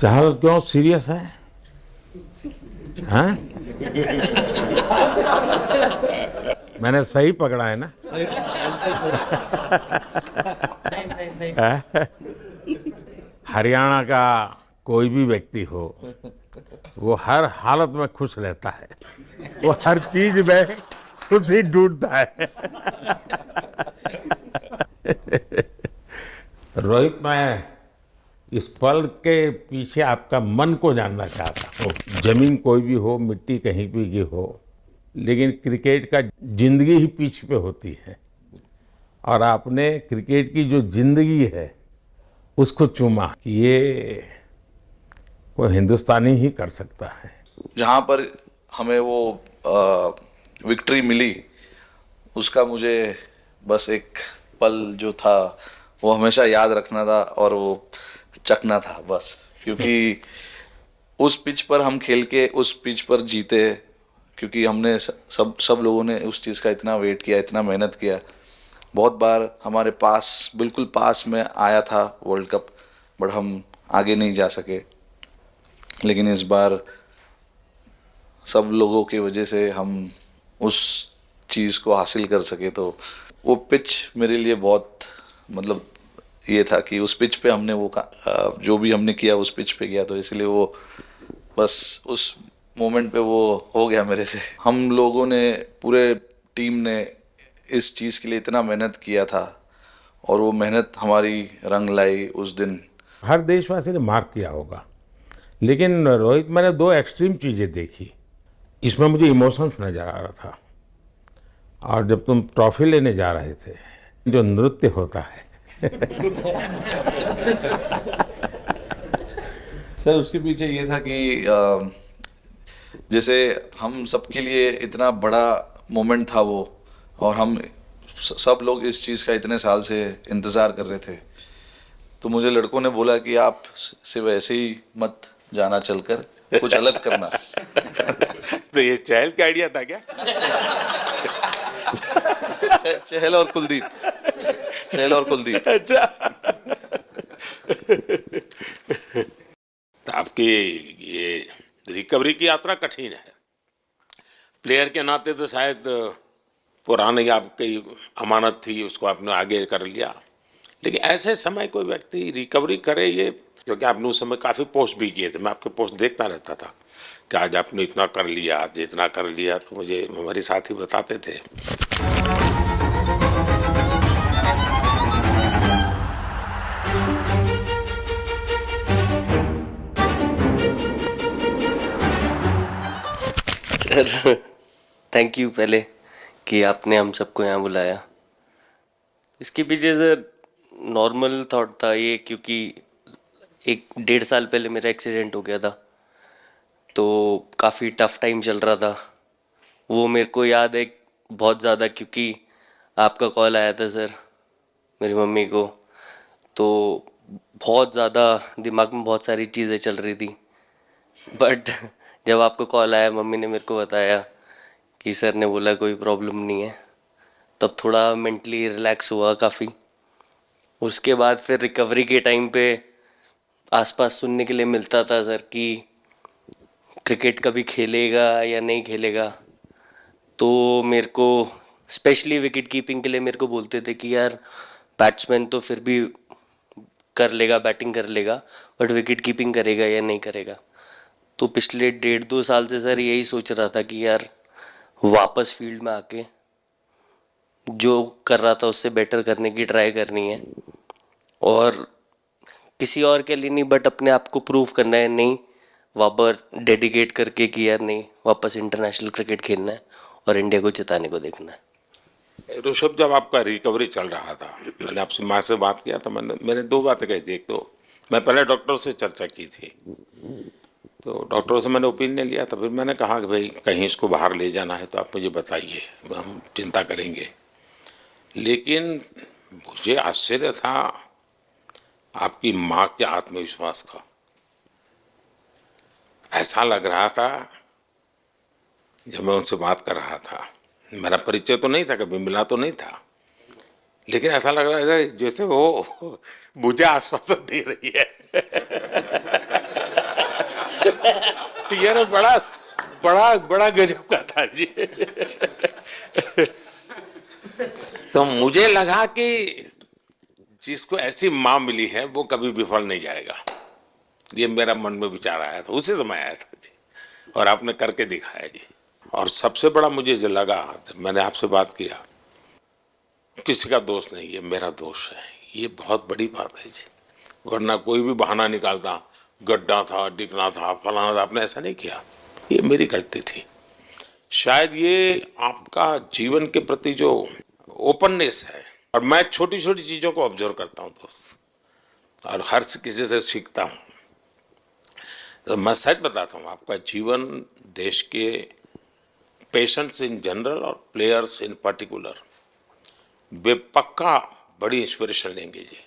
चहल क्यों सीरियस है? हाँ? मैंने सही पकड़ा है ना? हरियाणा का कोई भी व्यक्ति हो, वो हर हालत में खुश रहता है, वो हर चीज में खुशी ढूंढता है। रोहित, मैं इस पल के पीछे आपका मन को जानना चाहता हूँ। जमीन कोई भी हो, मिट्टी कहीं भी की हो, लेकिन क्रिकेट का जिंदगी ही पिच पे होती है, और आपने क्रिकेट की जो जिंदगी है उसको चुमा कि ये कोई हिंदुस्तानी ही कर सकता है। जहाँ पर हमें वो विक्ट्री मिली, उसका मुझे बस एक पल जो था वो हमेशा याद रखना था और वो चखना था बस, क्योंकि उस पिच पर हम खेल के उस पिच पर जीते, क्योंकि हमने सब लोगों ने उस चीज़ का इतना वेट किया, इतना मेहनत किया। बहुत बार हमारे पास, बिल्कुल पास में आया था वर्ल्ड कप, बट हम आगे नहीं जा सके। लेकिन इस बार सब लोगों की वजह से हम उस चीज़ को हासिल कर सके। तो वो पिच मेरे लिए बहुत, मतलब ये था कि उस पिच पे हमने वो जो भी हमने किया उस पिच पे किया, तो इसलिए वो बस उस मोमेंट पे वो हो गया मेरे से। हम लोगों ने, पूरे टीम ने इस चीज़ के लिए इतना मेहनत किया था, और वो मेहनत हमारी रंग लाई उस दिन। हर देशवासी ने मार्क किया होगा, लेकिन रोहित, मैंने दो एक्सट्रीम चीजें देखी। इसमें मुझे इमोशंस नजर आ रहा था, और जब तुम ट्रॉफी लेने जा रहे थे, जो नृत्य होता है सर, उसके पीछे ये था कि जैसे हम सबके लिए इतना बड़ा मोमेंट था वो, और हम सब लोग इस चीज़ का इतने साल से इंतज़ार कर रहे थे। तो मुझे लड़कों ने बोला कि आप सिर्फ ऐसे ही मत जाना, चलकर कुछ अलग करना। तो ये चहल का आइडिया था क्या? चहल और कुलदीप, चहल और कुलदीप। अच्छा। तो आपकी ये रिकवरी की यात्रा कठिन है। प्लेयर के नाते तो शायद पुरानी आपकी अमानत थी, उसको आपने आगे कर लिया, लेकिन ऐसे समय कोई व्यक्ति रिकवरी करे, ये क्योंकि आपने उस समय काफ़ी पोस्ट भी किए थे, मैं आपके पोस्ट देखता रहता था कि आज आपने इतना कर लिया, आज इतना कर लिया, तो मुझे हमारे साथी बताते थे। सर, थैंक यू पहले कि आपने हम सबको यहाँ बुलाया। इसके पीछे सर नॉर्मल थॉट था ये, क्योंकि 1-1.5 साल पहले मेरा एक्सीडेंट हो गया था, तो काफ़ी टफ टाइम चल रहा था। वो मेरे को याद है बहुत ज़्यादा, क्योंकि आपका कॉल आया था सर मेरी मम्मी को, तो बहुत ज़्यादा दिमाग में बहुत सारी चीज़ें चल रही थी। बट जब आपका कॉल आया, मम्मी ने मेरे को बताया कि सर ने बोला कोई प्रॉब्लम नहीं है, तब थोड़ा मेंटली रिलैक्स हुआ काफ़ी। उसके बाद फिर रिकवरी के टाइम पे आसपास सुनने के लिए मिलता था सर कि क्रिकेट कभी खेलेगा या नहीं खेलेगा, तो मेरे को स्पेशली विकेट कीपिंग के लिए मेरे को बोलते थे कि यार बैट्समैन तो फिर भी कर लेगा, बैटिंग कर लेगा, बट विकेट कीपिंग करेगा या नहीं करेगा। तो पिछले 1.5-2 साल से सर यही सोच रहा था कि यार वापस फील्ड में आके जो कर रहा था उससे बेटर करने की ट्राई करनी है, और किसी और के लिए नहीं बट अपने आप को प्रूव करना है, नहीं वापस डेडिकेट करके कि यार नहीं, वापस इंटरनेशनल क्रिकेट खेलना है और इंडिया को जिताने को देखना है। ऋषभ, जब आपका रिकवरी चल रहा था, मैंने आपसे माँ से बात किया था, मैंने दो बातें कही थी। एक तो मैं पहले डॉक्टर से चर्चा की थी, तो डॉक्टरों से मैंने ओपिनियन लिया था, फिर मैंने कहा कि भाई कहीं इसको बाहर ले जाना है तो आप मुझे बताइए, हम चिंता करेंगे। लेकिन मुझे आश्चर्य था आपकी माँ के आत्मविश्वास का। ऐसा लग रहा था जब मैं उनसे बात कर रहा था, मेरा परिचय तो नहीं था, कभी मिला तो नहीं था, लेकिन ऐसा लग रहा था जैसे वो मुझे आश्वासन दे रही है। ये ना बड़ा बड़ा बड़ा गजब का था जी। तो मुझे लगा कि जिसको ऐसी माँ मिली है वो कभी विफल नहीं जाएगा, ये मेरा मन में विचार आया था, उसी समय आया था जी, और आपने करके दिखाया जी। और सबसे बड़ा मुझे जो लगा, मैंने आपसे बात किया, किसी का दोष नहीं, ये मेरा दोष है, ये बहुत बड़ी बात है जी। वरना कोई भी बहाना निकालता, गड्ढा था, डिगना था, फलाना था, आपने ऐसा नहीं किया, ये मेरी गलती थी। शायद ये आपका जीवन के प्रति जो ओपननेस है, और मैं छोटी छोटी चीज़ों को ऑब्जर्व करता हूँ दोस्त, और हर किसी से सीखता हूँ। तो मैं सच बताता हूँ, आपका जीवन देश के पेशेंट्स इन जनरल और प्लेयर्स इन पर्टिकुलर वे पक्का बड़ी इंस्पिरेशन लेंगे जी।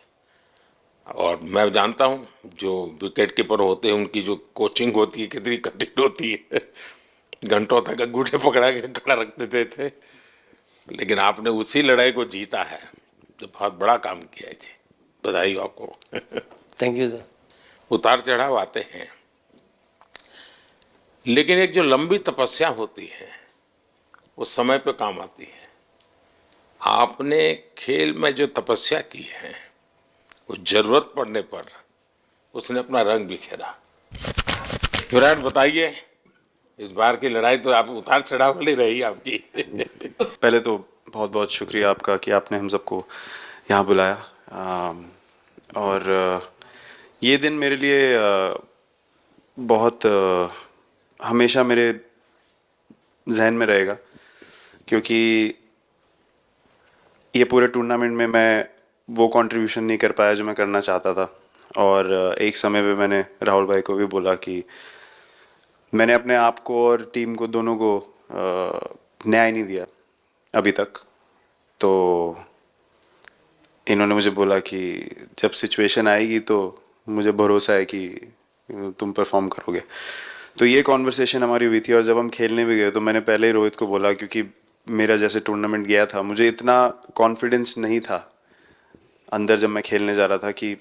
और मैं जानता हूँ जो विकेट कीपर होते हैं उनकी जो कोचिंग होती है कितनी कठिन होती है, घंटों तक अंगूठे पकड़ा के खड़ा रख देते थे, लेकिन आपने उसी लड़ाई को जीता है, तो बहुत बड़ा काम किया है जी, बधाई हो आपको। Thank you sir. उतार चढ़ाव आते हैं, लेकिन एक जो लंबी तपस्या होती है वो समय पे काम आती है। आपने खेल में जो तपस्या की है वो जरूरत पड़ने पर उसने अपना रंग बिखेरा। विराट, बताइए, इस बार की लड़ाई तो आप उतार चढ़ाव वाली रही आपकी। पहले तो बहुत बहुत शुक्रिया आपका कि आपने हम सबको यहाँ बुलाया। और ये दिन मेरे लिए बहुत हमेशा मेरे जहन में रहेगा, क्योंकि ये पूरे टूर्नामेंट में मैं वो कंट्रीब्यूशन नहीं कर पाया जो मैं करना चाहता था। और एक समय पे मैंने राहुल भाई को भी बोला कि मैंने अपने आप को और टीम को दोनों को न्याय नहीं दिया अभी तक। तो इन्होंने मुझे बोला कि जब सिचुएशन आएगी तो मुझे भरोसा है कि तुम परफॉर्म करोगे। तो ये कॉन्वर्सेशन हमारी हुई थी, और जब हम खेलने भी गए तो मैंने पहले ही रोहित को बोला, क्योंकि मेरा जैसे टूर्नामेंट गया था मुझे इतना कॉन्फिडेंस नहीं था अंदर जब मैं खेलने जा रहा था कि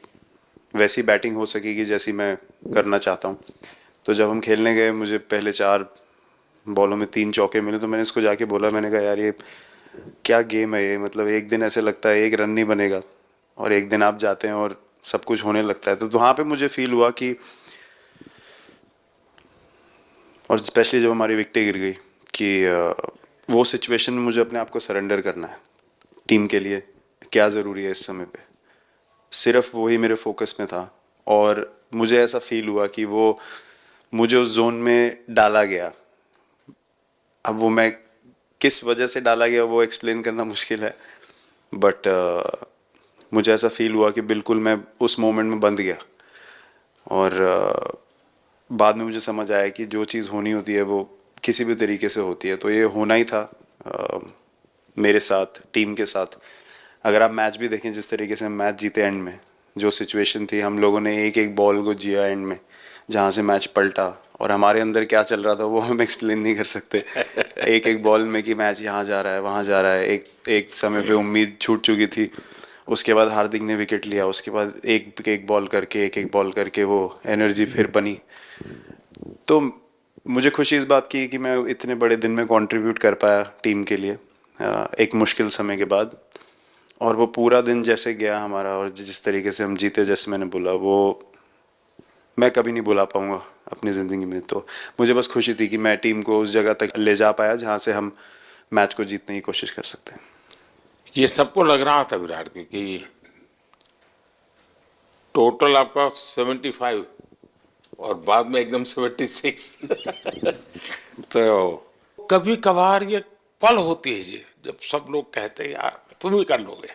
वैसी बैटिंग हो सकेगी जैसी मैं करना चाहता हूँ। तो जब हम खेलने गए मुझे पहले 4 बॉलों में 3 चौके मिले, तो मैंने इसको जाके बोला, मैंने कहा यार ये क्या गेम है ये, मतलब एक दिन ऐसे लगता है 1 रन नहीं बनेगा और एक दिन आप जाते हैं और सब कुछ होने लगता है। तो वहाँ पे मुझे फील हुआ कि, और स्पेशली जब हमारी विकेटें गिर गई, कि वो सिचुएशन में मुझे अपने आप को सरेंडर करना है। टीम के लिए क्या ज़रूरी है इस समय पे, सिर्फ वही मेरे फोकस में था। और मुझे ऐसा फील हुआ कि वो मुझे उस जोन में डाला गया। अब वो मैं किस वजह से डाला गया वो एक्सप्लेन करना मुश्किल है, बट मुझे ऐसा फील हुआ कि बिल्कुल मैं उस मोमेंट में बंध गया। और बाद में मुझे समझ आया कि जो चीज़ होनी होती है वो किसी भी तरीके से होती है। तो ये होना ही था मेरे साथ, टीम के साथ। अगर आप मैच भी देखें, जिस तरीके से हम मैच जीते एंड में, जो सिचुएशन थी, हम लोगों ने एक एक बॉल को जिया एंड में, जहाँ से मैच पलटा, और हमारे अंदर क्या चल रहा था वो हम एक्सप्लेन नहीं कर सकते। एक एक बॉल में कि मैच यहाँ जा रहा है वहाँ जा रहा है। एक समय पे उम्मीद छूट चुकी थी, उसके बाद हार्दिक ने विकेट लिया, उसके बाद एक एक बॉल करके वो एनर्जी फिर बनी। तो मुझे खुशी इस बात की कि मैं इतने बड़े दिन में कंट्रीब्यूट कर पाया टीम के लिए एक मुश्किल समय के बाद। और वो पूरा दिन जैसे गया हमारा, और जिस तरीके से हम जीते, जैसे मैंने बोला, वो मैं कभी नहीं भुला पाऊंगा अपनी ज़िंदगी में। तो मुझे बस खुशी थी कि मैं टीम को उस जगह तक ले जा पाया जहाँ से हम मैच को जीतने की कोशिश कर सकते हैं। ये सबको लग रहा था विराट कि टोटल आपका 75 और बाद में एकदम 76। तो कभी कभार ये पल होती है जी जब सब लोग कहते हैं यार तुम ही कर लोगे,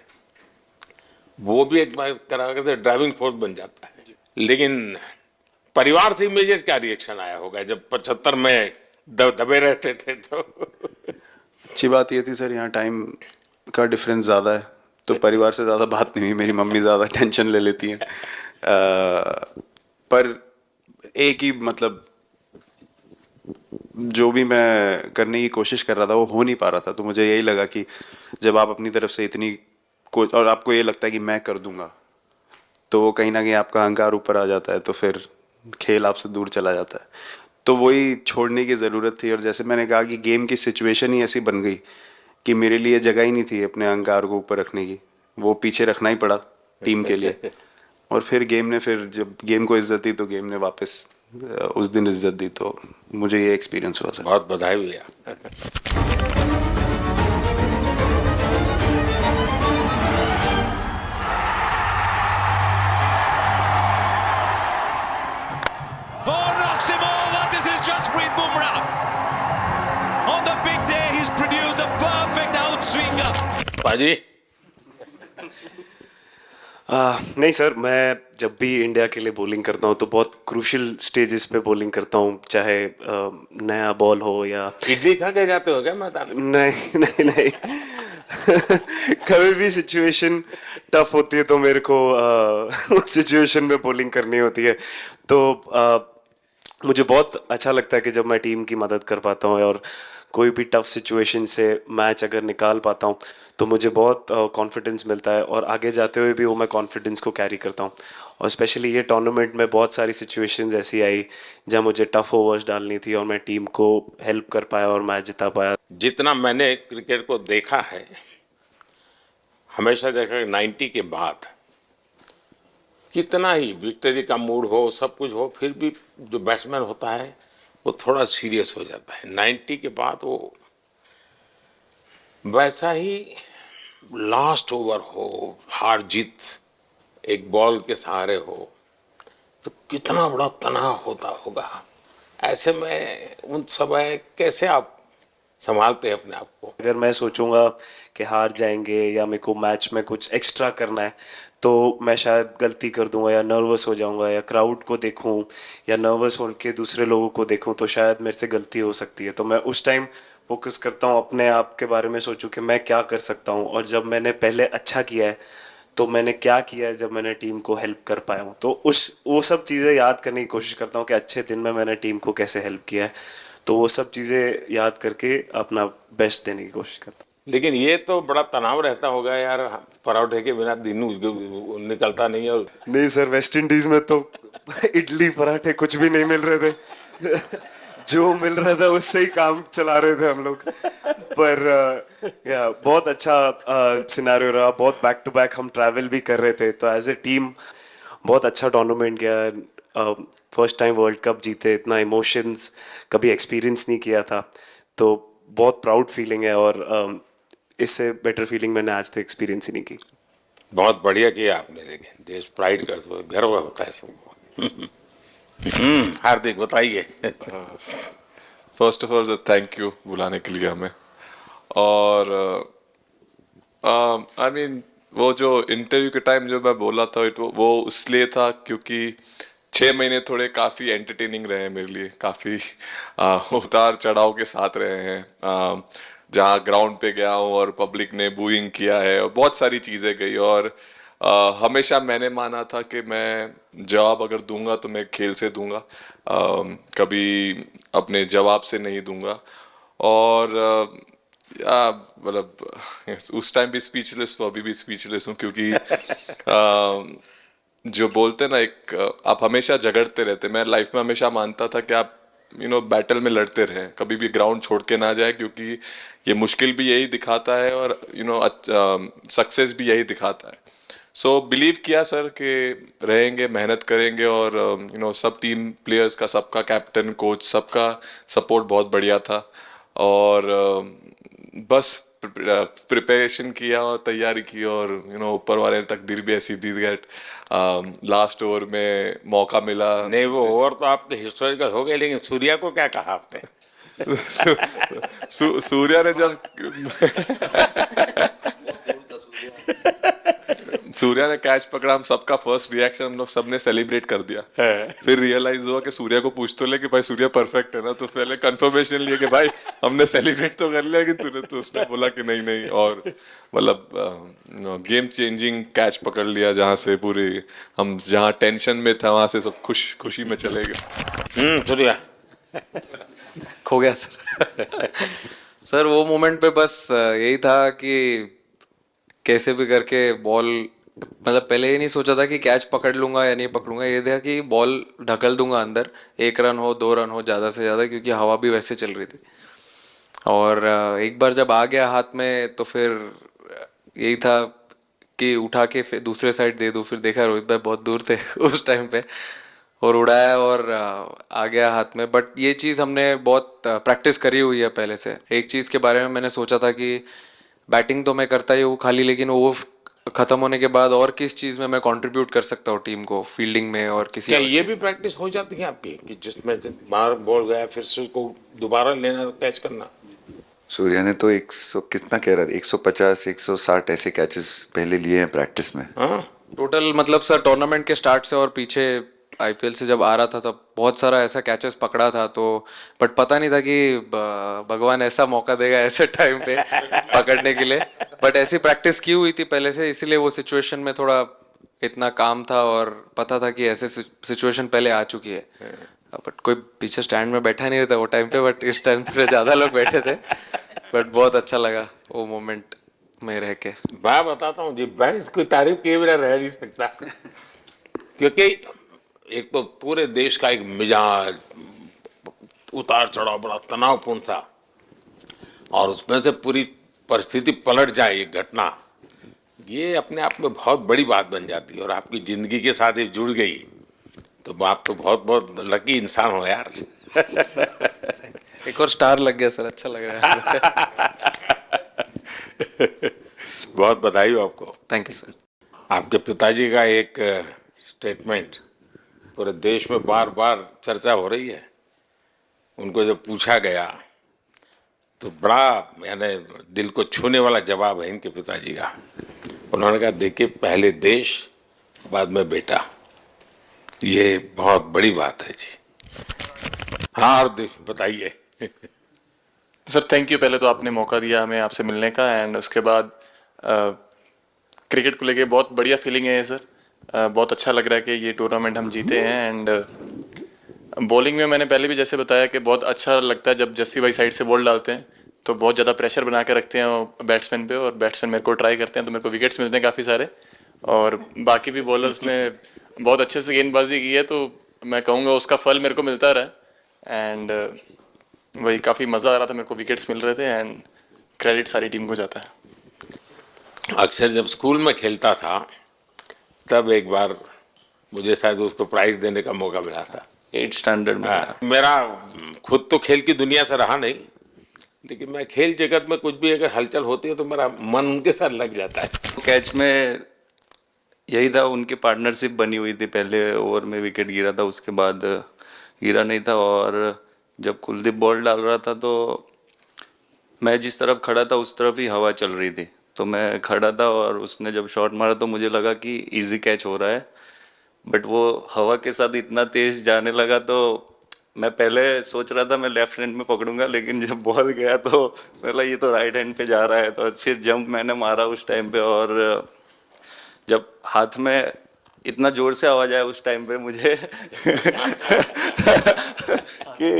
वो भी एक बार करा के ड्राइविंग फोर्स बन जाता है। लेकिन परिवार से इमीडिएट क्या रिएक्शन आया होगा जब 75 में दबे रहते थे? तो अच्छी बात ये थी सर, यहाँ टाइम का डिफरेंस ज़्यादा है, तो परिवार से ज़्यादा बात नहीं हुई। मेरी मम्मी ज़्यादा टेंशन ले लेती हैं। पर एक ही, मतलब जो भी मैं करने की कोशिश कर रहा था वो हो नहीं पा रहा था। तो मुझे यही लगा कि जब आप अपनी तरफ से इतनी और आपको ये लगता है कि मैं कर दूंगा, तो वो कहीं ना कहीं आपका अहंकार ऊपर आ जाता है, तो फिर खेल आपसे दूर चला जाता है। तो वही छोड़ने की ज़रूरत थी। और जैसे मैंने कहा कि गेम की सिचुएशन ही ऐसी बन गई कि मेरे लिए जगह ही नहीं थी अपने अहंकार को ऊपर रखने की, वो पीछे रखना ही पड़ा टीम के लिए। और फिर गेम ने, फिर जब गेम को इज्जत दी तो गेम ने वापस उस दिन इज्जत दी। तो मुझे ये एक्सपीरियंस हुआ सर। बहुत बधाई भैया। Oh, knocks him over. This is Jasprit Bumrah. On the big day, he's produced a perfect outswinger. पाजी, नहीं सर, मैं जब भी इंडिया के लिए बॉलिंग करता हूँ तो बहुत क्रूशियल स्टेजेस पे बॉलिंग करता हूँ, चाहे नया बॉल हो या इडली खा के जाते हो क्या मैदान में? नहीं नहीं नहीं कभी भी सिचुएशन टफ होती है तो मेरे को उस सिचुएशन में बॉलिंग करनी होती है। तो मुझे बहुत अच्छा लगता है कि जब मैं टीम की मदद कर पाता हूँ और कोई भी टफ सिचुएशन से मैच अगर निकाल पाता हूँ तो मुझे बहुत कॉन्फिडेंस मिलता है, और आगे जाते हुए भी वो मैं कॉन्फिडेंस को कैरी करता हूँ। और स्पेशली ये टूर्नामेंट में बहुत सारी सिचुएशंस ऐसी आई जहाँ मुझे टफ ओवर्स डालनी थी और मैं टीम को हेल्प कर पाया और मैच जिता पाया। जितना मैंने क्रिकेट को देखा है, हमेशा देखा 90 के बाद कितना ही विक्ट्री का मूड हो, सब कुछ हो, फिर भी जो बैट्समैन होता है वो थोड़ा सीरियस हो जाता है। 90 के बाद वो वैसा ही लास्ट ओवर हो, हार जीत एक बॉल के सहारे हो, तो कितना बड़ा तनाव होता होगा। ऐसे में उन समय कैसे आप संभालते हैं अपने आप को? अगर मैं सोचूंगा कि हार जाएंगे या मेरे को मैच में कुछ एक्स्ट्रा करना है तो मैं शायद गलती कर दूंगा या नर्वस हो जाऊंगा, या क्राउड को देखूं या नर्वस होकर दूसरे लोगों को देखूं तो शायद मेरे से गलती हो सकती है। तो मैं उस टाइम फोकस करता हूं अपने आप के बारे में, सोचूं कि मैं क्या कर सकता हूं, और जब मैंने पहले अच्छा किया है तो मैंने क्या किया है जब मैंने टीम को हेल्प कर पाया हूँ। तो वो सब चीज़ें याद करने की कोशिश करता हूँ कि अच्छे दिन में मैंने टीम को कैसे हेल्प किया है। तो वो सब चीज़ें याद करके अपना बेस्ट देने की कोशिश करता हूँ। लेकिन ये तो बड़ा तनाव रहता होगा यार, पराठे के बिना दिन निकलता नहीं है। और नहीं सर, वेस्ट इंडीज में तो इडली पराठे कुछ भी नहीं मिल रहे थे जो मिल रहा था उससे ही काम चला रहे थे हम लोग। पर या बहुत अच्छा सिनेरियो रहा, बहुत बैक टू बैक हम ट्रैवल भी कर रहे थे, तो एज ए टीम बहुत अच्छा टूर्नामेंट गया। फर्स्ट टाइम वर्ल्ड कप जीते, इतना इमोशंस कभी एक्सपीरियंस नहीं किया था, तो बहुत प्राउड फीलिंग है, और इससे बेटर फीलिंग मैंने आज तक एक्सपीरियंस ही नहीं की। बहुत बढ़िया किया आपने, लेकिन देश प्राइड करते हो, गर्व होता है सबको। हार्दिक बताइए। First of all thank you बुलाने के लिए हमें। और आई मीन वो जो इंटरव्यू के टाइम जो मैं बोला था वो इसलिए था क्योंकि 6 महीने थोड़े काफ़ी एंटरटेनिंग रहे हैं मेरे लिए, काफ़ी उतार चढ़ाव के साथ रहे हैं। जहाँ ग्राउंड पे गया हूँ और पब्लिक ने बूइंग किया है और बहुत सारी चीज़ें गई, और हमेशा मैंने माना था कि मैं जवाब अगर दूंगा तो मैं खेल से दूंगा, कभी अपने जवाब से नहीं दूंगा। और मतलब उस टाइम भी स्पीचलेस हूँ, अभी भी स्पीचलेस हूँ, क्योंकि जो बोलते ना एक आप हमेशा झगड़ते रहते। मैं लाइफ में हमेशा मानता था कि आप बैटल में लड़ते रहें, कभी भी ग्राउंड छोड़ के ना जाए, क्योंकि ये मुश्किल भी यही दिखाता है और सक्सेस भी यही दिखाता है। सो बिलीव किया सर कि रहेंगे, मेहनत करेंगे, और सब टीम प्लेयर्स का, सबका कैप्टन कोच सबका सपोर्ट बहुत बढ़िया था, और बस प्रिपरेशन किया और तैयारी की, और ऊपर वाले ने तकदीर भी ऐसी दी दैट लास्ट ओवर में मौका मिला। नहीं, वो ओवर तो आपके हिस्टोरिकल हो गए, लेकिन सूर्या को क्या कहा आपने? सूर्या ने जब सूर्या ने कैच पकड़ा, हम सबका फर्स्ट रिएक्शन हम लोग सबने सेलिब्रेट कर दिया। फिर रियलाइज हुआ कि सूर्या को पूछ तो ले कि भाई सूर्या परफेक्ट है ना, तो पहले कंफर्मेशन लिए कि भाई हमने सेलिब्रेट तो कर लिया, लेकिन तूने तो उसने बोला कि नहीं नहीं, और मतलब गेम चेंजिंग कैच पकड़ लिया, जहाँ से पूरी हम जहाँ टेंशन में था वहां से सब खुशी में चले गए। सूर्या खो गया सर। सर वो मोमेंट पे बस यही था कि कैसे भी करके बॉल मतलब पहले ये नहीं सोचा था कि कैच पकड़ लूंगा या नहीं पकड़ूंगा, ये था कि बॉल ढकल दूंगा अंदर, 1 रन हो 2 रन हो ज़्यादा से ज़्यादा, क्योंकि हवा भी वैसे चल रही थी। और एक बार जब आ गया हाथ में तो फिर यही था कि उठा के फिर दूसरे साइड दे दूँ। फिर देखा रोहित भाई बहुत दूर थे उस टाइम पे, और उड़ाया और आ गया हाथ में। बट ये चीज़ हमने बहुत प्रैक्टिस करी हुई है पहले से। एक चीज़ के बारे में मैंने सोचा था कि बैटिंग तो मैं करता ही हूँ खाली, लेकिन वो ख़त्म होने के बाद और किस चीज़ में मैं कंट्रीब्यूट कर सकता हूँ टीम को, फील्डिंग में और किसी क्या और ये चीज़ भी प्रैक्टिस हो जाती है आपकी कि जिसमें बाहर बॉल गया फिर से उसको दोबारा लेना, कैच करना? सूर्या ने तो 100 कितना कह रहा था, 150 160 ऐसे कैचेस पहले लिए हैं प्रैक्टिस में। हाँ, टोटल मतलब सर टूर्नामेंट के स्टार्ट से और पीछे आईपीएल से जब आ रहा था तब बहुत सारा ऐसा कैचेस पकड़ा था। तो बट पता नहीं था कि भगवान ऐसा मौका देगा ऐसे टाइम पे पकड़ने के लिए। बट ऐसी प्रैक्टिस की हुई थी पहले से, इसीलिए वो सिचुएशन में थोड़ा इतना काम था और पता था कि ऐसे सिचुएशन पहले आ चुकी है। बट कोई पीछे स्टैंड में बैठा नहीं रहता वो टाइम पे, बट इस टाइम पे ज़्यादा लोग बैठे थे। बट बहुत अच्छा लगा वो मोमेंट में रह के। मैं बताता हूँ जी, मैं इसकी तारीफ किए बिना रह नहीं सकता क्योंकि एक तो पूरे देश का एक मिजाज, उतार चढ़ाव बड़ा तनावपूर्ण था, और उसमें से पूरी परिस्थिति पलट जाए, ये घटना, ये अपने आप में बहुत बड़ी बात बन जाती है और आपकी ज़िंदगी के साथ ये जुड़ गई तो आप तो बहुत बहुत लकी इंसान हो यार। एक और स्टार लग गया सर, अच्छा लग रहा है। बहुत बधाई हो आपको। Thank you sir. आपके पिताजी का एक स्टेटमेंट पूरे देश में बार बार चर्चा हो रही है। उनको जब पूछा गया तो बड़ा यानी दिल को छूने वाला जवाब है इनके पिताजी का। उन्होंने कहा, देखिए पहले देश बाद में बेटा, ये बहुत बड़ी बात है जी। हाँ, और बताइए। सर थैंक यू, पहले तो आपने मौका दिया हमें आपसे मिलने का, एंड उसके बाद क्रिकेट को लेके बहुत बढ़िया फीलिंग है ये सर। बहुत अच्छा लग रहा है कि ये टूर्नामेंट हम जीते हैं। एंड बॉलिंग में मैंने पहले भी जैसे बताया कि बहुत अच्छा लगता है जब जस्सी भाई साइड से बॉल डालते हैं, तो बहुत ज़्यादा प्रेशर बना के रखते हैं बैट्समैन पे, और बैट्समैन मेरे को ट्राई करते हैं तो मेरे को विकेट्स मिलते हैं काफ़ी सारे। और बाकी भी बॉलर्स ने बहुत अच्छे से गेंदबाजी की है, तो मैं कहूँगा उसका फल मेरे को मिलता रहा। एंड वही काफ़ी मज़ा आ रहा था, मेरे को विकेट्स मिल रहे थे, एंड क्रेडिट सारी टीम को जाता है। अक्सर जब स्कूल में खेलता था तब एक बार मुझे शायद उसको प्राइज देने का मौका मिला था 8th स्टैंडर्ड में। हाँ, मेरा खुद तो खेल की दुनिया से रहा नहीं, लेकिन मैं खेल जगत में कुछ भी अगर हलचल होती है तो मेरा मन उनके साथ लग जाता है। कैच में यही था, उनकी पार्टनरशिप बनी हुई थी, पहले ओवर में विकेट गिरा था, उसके बाद गिरा नहीं था। और जब कुलदीप बॉल डाल रहा था तो मैं जिस तरफ खड़ा था उस तरफ ही हवा चल रही थी, तो मैं खड़ा था और उसने जब शॉट मारा तो मुझे लगा कि इजी कैच हो रहा है, बट वो हवा के साथ इतना तेज जाने लगा तो मैं पहले सोच रहा था मैं लेफ्ट हैंड में पकड़ूंगा, लेकिन जब बॉल गया तो बोला ये तो राइट हैंड पे जा रहा है, तो फिर जंप मैंने मारा उस टाइम पे। और जब हाथ में इतना जोर से आवाज आया उस टाइम पे मुझे कि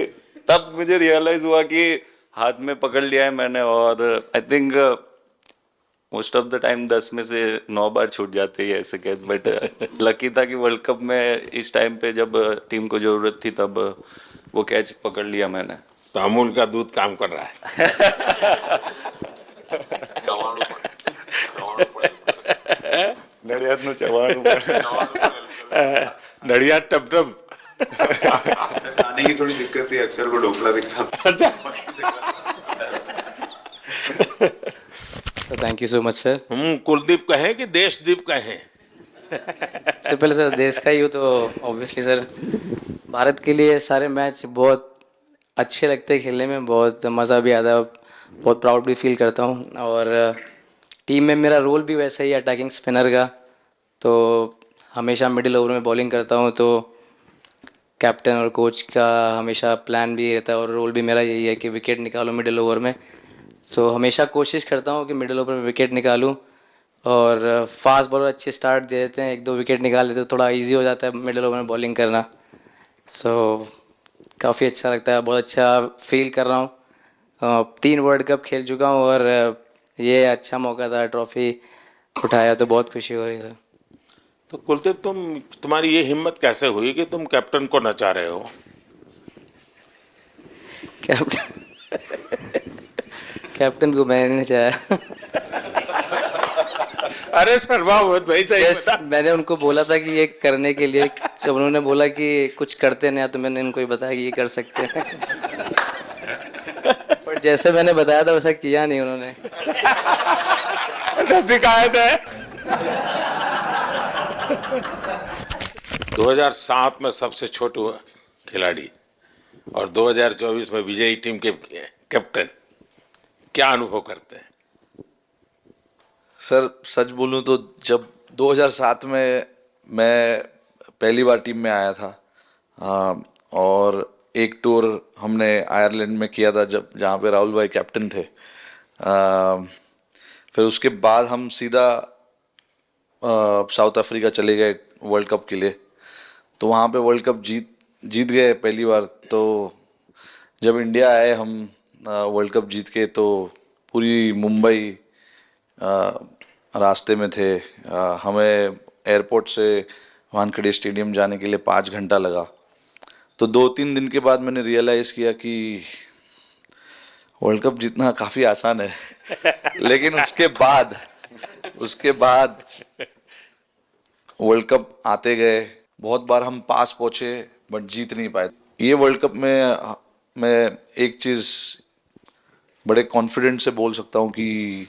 तब मुझे रियलाइज हुआ कि हाथ में पकड़ लिया है मैंने। और I think most of the time 10 में से 9 बार छूट जाते हैं ऐसे कैच, बट लकी था कि वर्ल्ड कप में इस टाइम पे जब टीम को जरूरत थी तब वो कैच पकड़ लिया मैंने। तो अमूल का दूध काम कर रहा है। नड़ियाद नु चवाणु नड़िया टप टप। खाने की थोड़ी दिक्कत है, अक्सर को ढोकला भी खाता। Thank you so much sir. Kuldeep कहें कि देशदीप कहें? सबसे पहले सर देश का ही हो तो ऑब्वियसली सर भारत के लिए सारे मैच बहुत अच्छे लगते हैं खेलने में, बहुत मज़ा भी आता है, बहुत प्राउड भी फील करता हूँ। और टीम में मेरा रोल भी वैसा ही है अटैकिंग स्पिनर का, तो हमेशा मिडिल ओवर में बॉलिंग करता हूँ, तो कैप्टन और कोच का हमेशा प्लान भी रहता है और रोल भी मेरा यही है कि विकेट निकालो मिडिल ओवर में। सो हमेशा कोशिश करता हूँ कि मिडिल ओवर में विकेट निकालूँ, और फास्ट बॉलर अच्छे स्टार्ट दे देते हैं, 1-2 विकेट निकाल देते हैं तो थोड़ा इजी हो जाता है मिडिल ओवर में बॉलिंग करना। सो काफ़ी अच्छा लगता है, बहुत अच्छा फील कर रहा हूँ। 3 वर्ल्ड कप खेल चुका हूँ और ये अच्छा मौका था, ट्रॉफी उठाया तो बहुत खुशी हो रही है सर। तो कुलदीप, तुम्हारी ये हिम्मत कैसे हुई कि तुम कैप्टन को नचा रहे हो? कैप्टन को मैंने नहीं चाहा। अरे सर वाह, बहुत भाई सही Just बता। मैंने उनको बोला था कि ये करने के लिए, जब उन्होंने बोला कि कुछ करते नहीं, तो मैंने इनको ही बताया कि ये कर सकते हैं। पर जैसे मैंने बताया था वैसा किया नहीं उन्होंने। शिकायत है। 2007 में सबसे छोटे खिलाड़ी और 2024 में विजयी टीम के कैप्टन, क्या अनुभव करते हैं? सर सच बोलूं तो जब 2007 में मैं पहली बार टीम में आया था, और एक टूर हमने आयरलैंड में किया था जब जहाँ पे राहुल भाई कैप्टन थे। फिर उसके बाद हम सीधा साउथ अफ्रीका चले गए वर्ल्ड कप के लिए। तो वहाँ पे वर्ल्ड कप जीत गए पहली बार। तो जब इंडिया आए हम वर्ल्ड कप जीत के, तो पूरी मुंबई रास्ते में थे। हमें एयरपोर्ट से वानखेड़े स्टेडियम जाने के लिए 5 घंटा लगा। तो 2-3 दिन के बाद मैंने रियलाइज़ किया कि वर्ल्ड कप जीतना काफ़ी आसान है। लेकिन उसके बाद वर्ल्ड कप आते गए, बहुत बार हम पास पहुँचे बट जीत नहीं पाए। ये वर्ल्ड कप में मैं एक चीज़ बड़े कॉन्फिडेंट से बोल सकता हूँ कि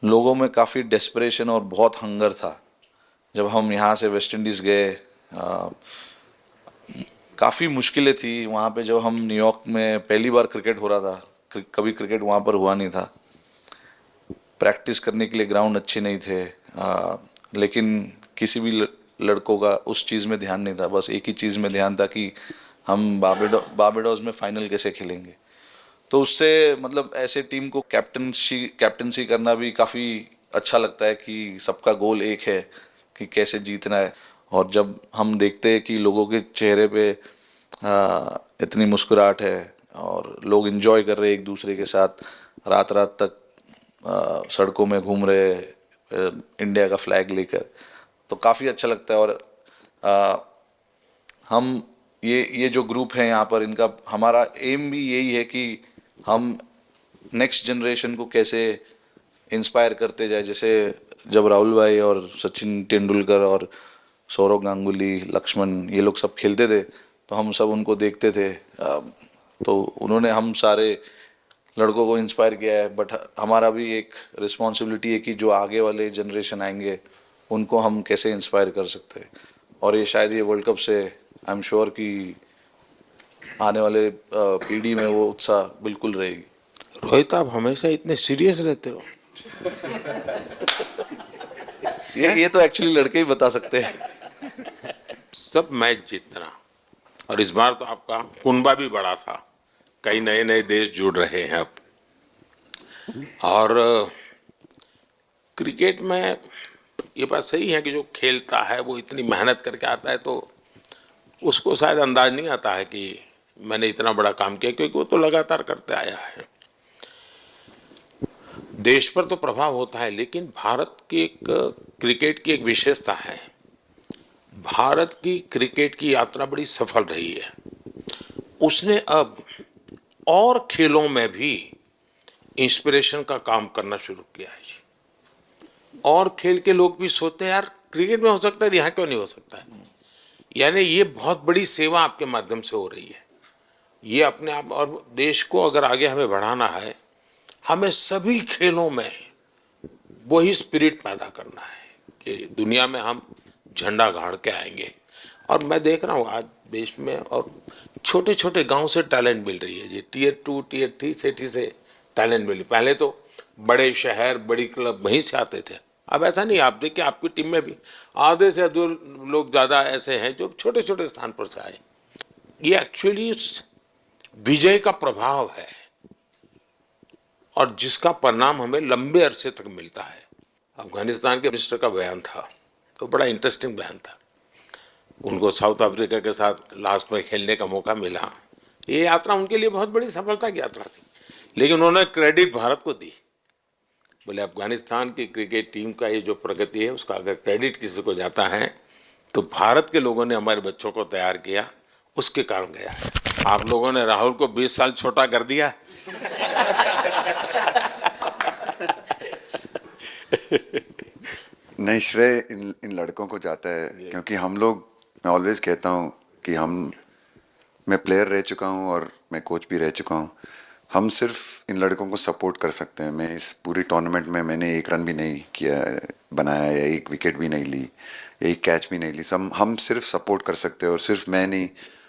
लोगों में काफ़ी डेस्परेशन और बहुत हंगर था। जब हम यहाँ से वेस्ट इंडीज़ गए, काफ़ी मुश्किलें थी वहाँ पे। जब हम न्यूयॉर्क में पहली बार क्रिकेट हो रहा था, कभी क्रिकेट वहाँ पर हुआ नहीं था। प्रैक्टिस करने के लिए ग्राउंड अच्छे नहीं थे, लेकिन किसी भी लड़कों का उस चीज़ में ध्यान नहीं था। बस एक ही चीज़ में ध्यान था कि हम बारबाडोस में फाइनल कैसे खेलेंगे। तो उससे मतलब ऐसे टीम को कैप्टनसी करना भी काफ़ी अच्छा लगता है कि सबका गोल एक है कि कैसे जीतना है। और जब हम देखते हैं कि लोगों के चेहरे पे इतनी मुस्कुराहट है और लोग एंजॉय कर रहे हैं एक दूसरे के साथ, रात रात तक सड़कों में घूम रहे इंडिया का फ्लैग लेकर, तो काफ़ी अच्छा लगता है। और हम ये जो ग्रुप है यहाँ पर, इनका हमारा एम भी यही है कि हम नेक्स्ट जनरेशन को कैसे इंस्पायर करते जाए। जैसे जब राहुल भाई और सचिन तेंदुलकर और सौरव गांगुली, लक्ष्मण, ये लोग सब खेलते थे, तो हम सब उनको देखते थे। तो उन्होंने हम सारे लड़कों को इंस्पायर किया है। बट हमारा भी एक रिस्पॉन्सिबिलिटी है कि जो आगे वाले जनरेशन आएंगे उनको हम कैसे इंस्पायर कर सकते हैं। और ये शायद ये वर्ल्ड कप से आई एम श्योर कि आने वाले पीढ़ी में वो उत्साह बिल्कुल रहेगी। रोहित, आप हमेशा इतने सीरियस रहते हो। ये तो एक्चुअली लड़के ही बता सकते हैं। सब मैच जीतना, और इस बार तो आपका कुनबा भी बड़ा था, कई नए नए देश जुड़ रहे हैं अब। और क्रिकेट में ये बात सही है कि जो खेलता है वो इतनी मेहनत करके आता है, तो उसको शायद अंदाज नहीं आता है कि मैंने इतना बड़ा काम किया, क्योंकि वो तो लगातार करते आया है। देश पर तो प्रभाव होता है, लेकिन भारत की एक क्रिकेट की एक विशेषता है, भारत की क्रिकेट की यात्रा बड़ी सफल रही है। उसने अब और खेलों में भी इंस्पिरेशन का काम करना शुरू किया है जी। और खेल के लोग भी सोचते हैं यार क्रिकेट में हो सकता है, यहाँ क्यों नहीं हो सकता है। यानी ये बहुत बड़ी सेवा आपके माध्यम से हो रही है। ये अपने आप, और देश को अगर आगे हमें बढ़ाना है, हमें सभी खेलों में वही स्पिरिट पैदा करना है कि दुनिया में हम झंडा गाड़ के आएंगे। और मैं देख रहा हूँ आज देश में और छोटे छोटे गांव से टैलेंट मिल रही है जी। टियर 2 टियर 3 सिटी से टैलेंट मिली। पहले तो बड़े शहर बड़ी क्लब वहीं से आते थे, अब ऐसा नहीं। आप देखिए आपकी टीम में भी आधे से अधिक लोग ज़्यादा ऐसे हैं जो छोटे छोटे स्थान पर से आए। ये एक्चुअली विजय का प्रभाव है और जिसका परिणाम हमें लंबे अरसे तक मिलता है। अफगानिस्तान के मिनिस्टर का बयान था, तो बड़ा इंटरेस्टिंग बयान था। उनको साउथ अफ्रीका के साथ लास्ट में खेलने का मौका मिला। ये यात्रा उनके लिए बहुत बड़ी सफलता की यात्रा थी, लेकिन उन्होंने क्रेडिट भारत को दी बोले अफगानिस्तान की क्रिकेट टीम का ये जो प्रगति है उसका अगर क्रेडिट किसी को जाता है तो भारत के लोगों ने हमारे बच्चों को तैयार किया, उसके कारण गया है। आप लोगों ने राहुल को 20 साल छोटा कर दिया। नहीं, श्रेय इन लड़कों को जाता है, क्योंकि हम लोग, मैं ऑलवेज कहता हूँ कि मैं प्लेयर रह चुका हूँ और मैं कोच भी रह चुका हूँ। हम सिर्फ इन लड़कों को सपोर्ट कर सकते हैं। मैं इस पूरी टूर्नामेंट में मैंने एक रन भी नहीं किया, बनाया, या एक विकेट भी नहीं ली, या एक कैच भी नहीं ली। हम सिर्फ सपोर्ट कर सकते हैं, और सिर्फ मैं नहीं,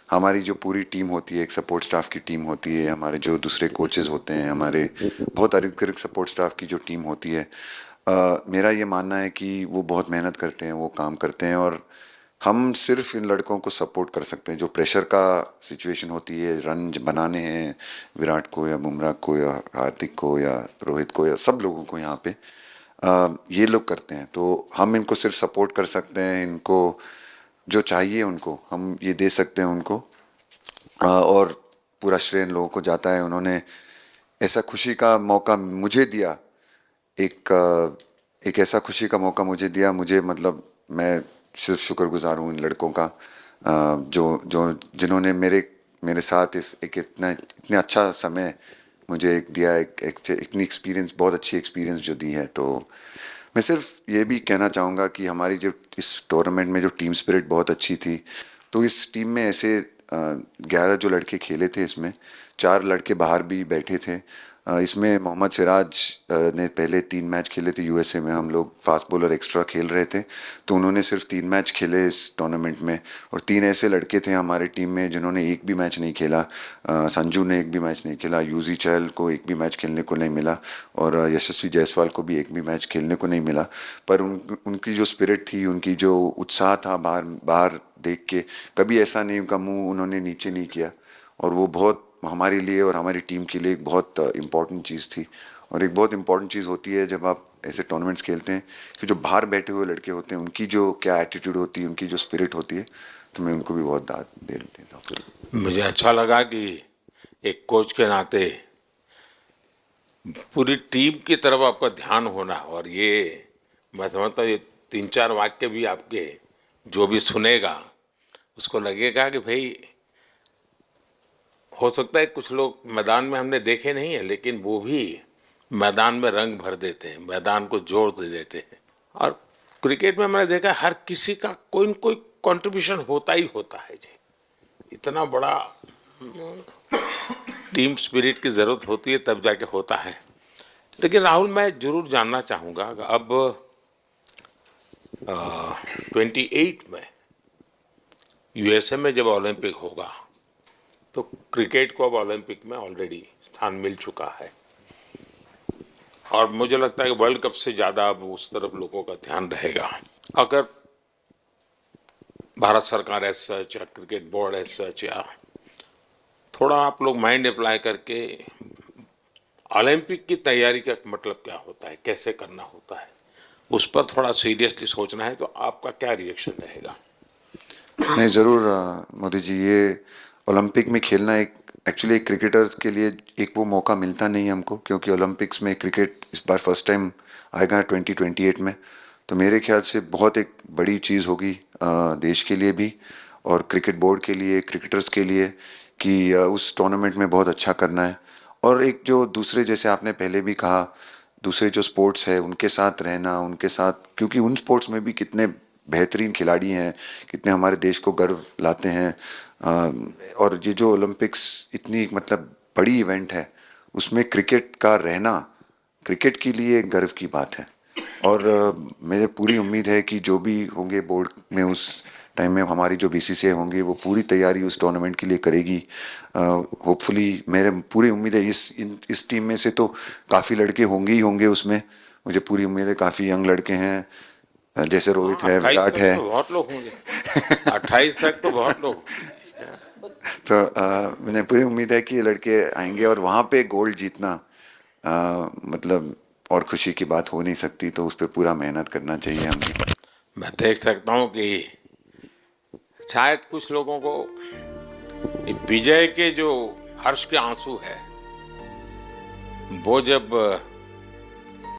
हमारी जो पूरी टीम होती है, एक सपोर्ट स्टाफ की टीम होती है, हमारे जो दूसरे कोचेज़ होते हैं, हमारे बहुत अधिक सपोर्ट स्टाफ की जो टीम होती है, मेरा ये मानना है कि वो बहुत मेहनत करते हैं, वो काम करते हैं, और हम सिर्फ इन लड़कों को सपोर्ट कर सकते हैं। जो प्रेशर का सिचुएशन होती है, रन बनाने हैं विराट को या बुमराह को या हार्दिक को या रोहित को या सब लोगों को यहाँ पे ये लोग करते हैं। तो हम इनको सिर्फ सपोर्ट कर सकते हैं, इनको जो चाहिए उनको हम ये दे सकते हैं उनको, और पूरा श्रेय इन लोगों को जाता है। उन्होंने ऐसा खुशी का मौका मुझे दिया, एक ऐसा खुशी का मौका मुझे दिया। मुझे मतलब मैं सिर्फ शुक्रगुजार हूँ इन लड़कों का, जिन्होंने मेरे साथ इतना अच्छा समय मुझे दिया, इतनी एक्सपीरियंस, बहुत अच्छी एक्सपीरियंस जो दी है। तो मैं सिर्फ ये भी कहना चाहूँगा कि हमारी जो इस टूर्नामेंट में जो टीम स्पिरिट बहुत अच्छी थी। तो इस टीम में ऐसे 11 जो लड़के खेले थे, इसमें 4 लड़के बाहर भी बैठे थे। इसमें मोहम्मद सिराज ने पहले 3 मैच खेले थे यूएसए में, हम लोग फास्ट बॉलर एक्स्ट्रा खेल रहे थे, तो उन्होंने सिर्फ 3 मैच खेले इस टूर्नामेंट में। और 3 ऐसे लड़के थे हमारे टीम में जिन्होंने एक भी मैच नहीं खेला। संजू ने एक भी मैच नहीं खेला, यूजी चहल को एक भी मैच खेलने को नहीं मिला, और यशस्वी जायसवाल को भी एक भी मैच खेलने को नहीं मिला। पर उनकी जो स्पिरिट थी, उनकी जो उत्साह था, बाहर देख के कभी ऐसा नहीं, उनका मुँह उन्होंने नीचे नहीं किया, और वो बहुत हमारे लिए और हमारी टीम के लिए एक बहुत इम्पॉर्टेंट चीज़ थी। और एक बहुत इम्पॉर्टेंट चीज़ होती है जब आप ऐसे टूर्नामेंट्स खेलते हैं कि जो बाहर बैठे हुए लड़के होते हैं, उनकी जो क्या एटीट्यूड होती है, उनकी जो स्पिरिट होती है, तो मैं उनको भी बहुत दाद दे देता हूँ। मुझे अच्छा लगा कि एक कोच के नाते पूरी टीम की तरफ आपका ध्यान होना, और ये मैं समझता हूँ ये 3-4 वाक्य भी आपके जो भी सुनेगा उसको लगेगा कि भाई, हो सकता है कुछ लोग मैदान में हमने देखे नहीं है, लेकिन वो भी मैदान में रंग भर देते हैं, मैदान को जोड़ दे देते हैं। और क्रिकेट में मैंने देखा हर किसी का कोई न कोई कंट्रीब्यूशन होता ही होता है जी। इतना बड़ा टीम स्पिरिट की ज़रूरत होती है तब जाके होता है। लेकिन राहुल, मैं जरूर जानना चाहूँगा, अब 28 में यूएसए में जब ओलंपिक होगा तो क्रिकेट को अब ओलंपिक में ऑलरेडी स्थान मिल चुका है, और मुझे लगता है कि वर्ल्ड कप से ज़्यादा अब उस तरफ लोगों का ध्यान रहेगा। अगर भारत सरकार एज सच या क्रिकेट बोर्ड एज सच, या थोड़ा आप लोग माइंड अप्लाई करके ओलंपिक की तैयारी का मतलब क्या होता है, कैसे करना होता है, उस पर थोड़ा सीरियसली सोचना है, तो आपका क्या रिएक्शन रहेगा? नहीं, ज़रूर मोदी जी, ये ओलंपिक में खेलना एक्चुअली क्रिकेटर्स के लिए एक वो मौका मिलता नहीं है हमको, क्योंकि ओलंपिक्स में क्रिकेट इस बार फर्स्ट टाइम आएगा 2028 में। तो मेरे ख्याल से बहुत एक बड़ी चीज़ होगी देश के लिए भी, और क्रिकेट बोर्ड के लिए, क्रिकेटर्स के लिए, कि उस टूर्नामेंट में बहुत अच्छा करना है। और एक जो दूसरे, जैसे आपने पहले भी कहा, दूसरे जो स्पोर्ट्स है उनके साथ रहना, उनके साथ, क्योंकि उन स्पोर्ट्स में भी कितने बेहतरीन खिलाड़ी हैं, कितने हमारे देश को गर्व लाते हैं। और ये जो ओलंपिक्स इतनी मतलब बड़ी इवेंट है, उसमें क्रिकेट का रहना क्रिकेट के लिए एक गर्व की बात है। और मुझे पूरी उम्मीद है कि जो भी होंगे बोर्ड में उस टाइम में, हमारी जो बीसीसीआई होंगे, वो पूरी तैयारी उस टूर्नामेंट के लिए करेगी। होपफुली मेरे पूरी उम्मीद है इस टीम में से तो काफ़ी लड़के होंगे ही होंगे उसमें, मुझे पूरी उम्मीद है। काफ़ी यंग लड़के हैं, जैसे रोहित है, विराट है, तो बहुत लोग होंगे 28 तक तो बहुत लोग। तो मुझे पूरी उम्मीद है कि ये लड़के आएंगे, और वहाँ पे गोल्ड जीतना मतलब और खुशी की बात हो नहीं सकती। तो उस पर पूरा मेहनत करना चाहिए हमें। मैं देख सकता हूँ कि शायद कुछ लोगों को विजय के जो हर्ष के आंसू है, वो जब